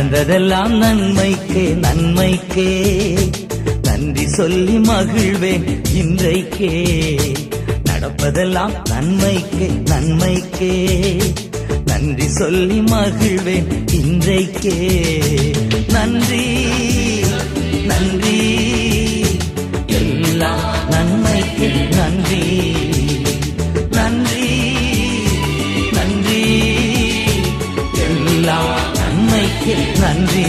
நடந்ததெல்லாம் நன்மைக்கே நன்மைக்கே நன்றி சொல்லி மகிழ்வேன் இன்றைக்கே. நடப்பதெல்லாம் நன்மைக்கே நன்மைக்கே நன்றி சொல்லி மகிழ்வேன் இன்றைக்கே. நன்றி நன்றி எல்லாம் நன்மைக்கு நன்றி. நன்றி நன்றி எல்லாம் நன்மைக்கு நன்றி.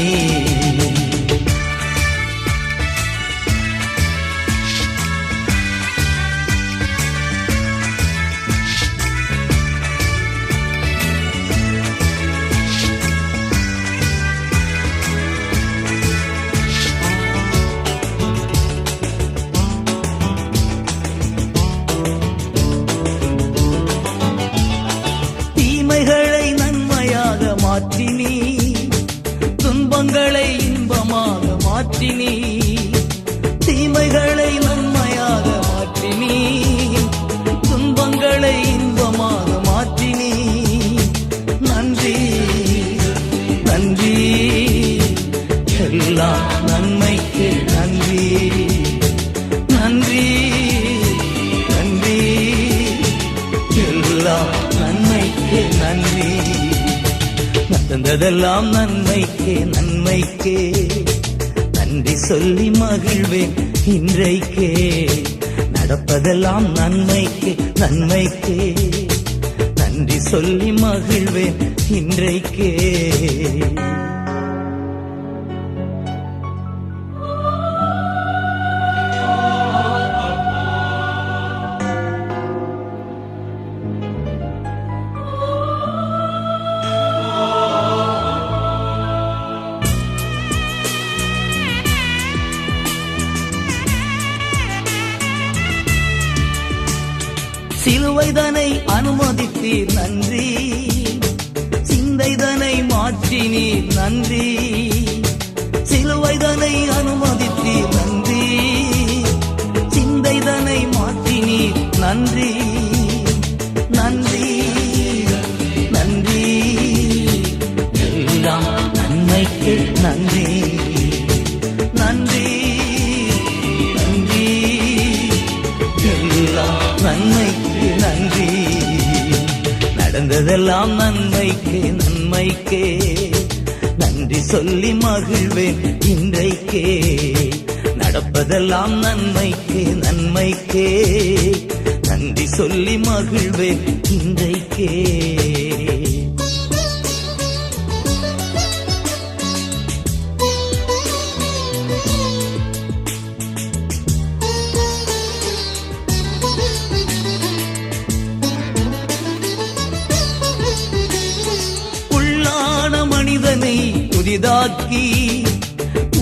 தீமைகளை நன்மையாக மாற்றினி, துன்பங்களை இன்பமாக மாற்றினி. தீமைகளை நன்மையாக மாற்றினி, துன்பங்களை இன்பமாக மாற்றினி. நன்றி நன்றி எல்லாம் நன்மைக்கு நன்றி. நன்றி நன்றி எல்லாம் நன்மைக்கு நன்றி. நடந்ததெல்லாம் நன்மைக்கே நன்மைக்கே நன்றி சொல்லி மகிழ்வேன் இன்றைக்கே. நடப்பதெல்லாம் நன்மைக்கே நன்மைக்கே நன்றி சொல்லி மகிழ்வேன் இன்றைக்கே. சிலுவைதனை அனுமதித்தீர் நன்றி, சிந்தைதனை மாற்றினீர் நன்றி. சிலுவைதனை அனுமதித்தீர் நன்றி, சிந்தைதனை மாற்றினீர் நன்றி. நன்றி நன்றி எல்லாம் நன்மைக்கு நன்றி. நன்றி நன்றி எல்லாம் நன்மைக்கு நன்றி. நடந்ததெல்லாம் நன்மைக்கு நன்மைக்கே நன்றி சொல்லி மகிழ்வேன் இன்றைக்கே. நடப்பதெல்லாம் நன்மைக்கு நன்மைக்கே நன்றி சொல்லி மகிழ்வேன் இன்றைக்கே. மனிதனை புதிதாக்கி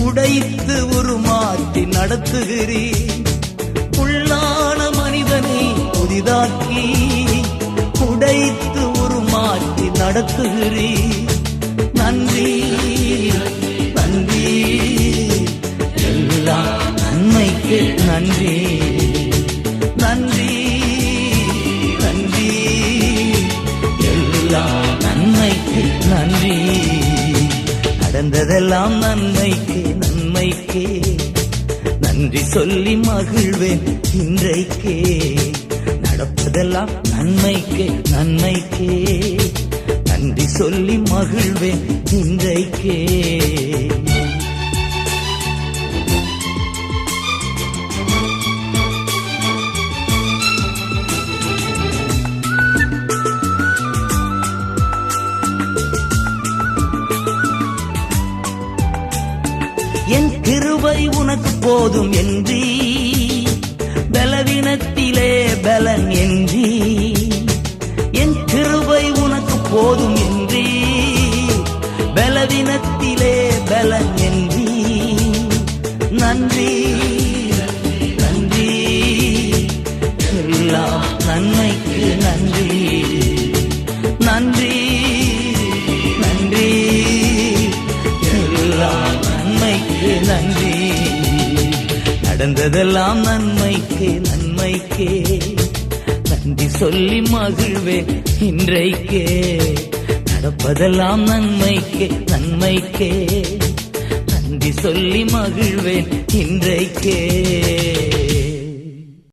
உடைத்து உருமாற்றி நடத்துகிறீர். உள்ளான மனிதனை புதிதாக்கி உடைத்து உருமாற்றி நடத்துகிறீர். நன்றி நன்றி எல்லாம் நன்மைக்கு நன்றி. நன்றி நன்றி எல்லாம் நன்மைக்கு நன்றி. நடந்ததெல்லாம் நன்மைக்கு நன்மைக்கே நன்றி சொல்லி மகிழ்வேன் இன்றைக்கே. நடப்பதெல்லாம் நன்மைக்கு நன்மைக்கே நன்றி சொல்லி மகிழ்வேன் இன்றைக்கே. என் கிருபை உனக்கு போதும் என்றி, பலவீனத்திலே பலன் என்றி. என் கிருபை உனக்கு போதும் என்றி, பலவீனத்திலே பலன் என்றி. நன்றி நன்றி எல்லாம் நன்மைக்கு நன்றி. நன்றி நன்றி எல்லாம் நன்மைக்கு நன்றி. நடந்ததெல்லாம் நன்மைக்கு நன்மைக்கே நன்றி சொல்லி மகிழ்வேன் இன்றைக்கே. நடப்ப நடப்பதெல்லாம் நன்மைக்கே நன்மைக்கே, நன்றி சொல்லி மகிழ்வேன் இன்றைக்கே.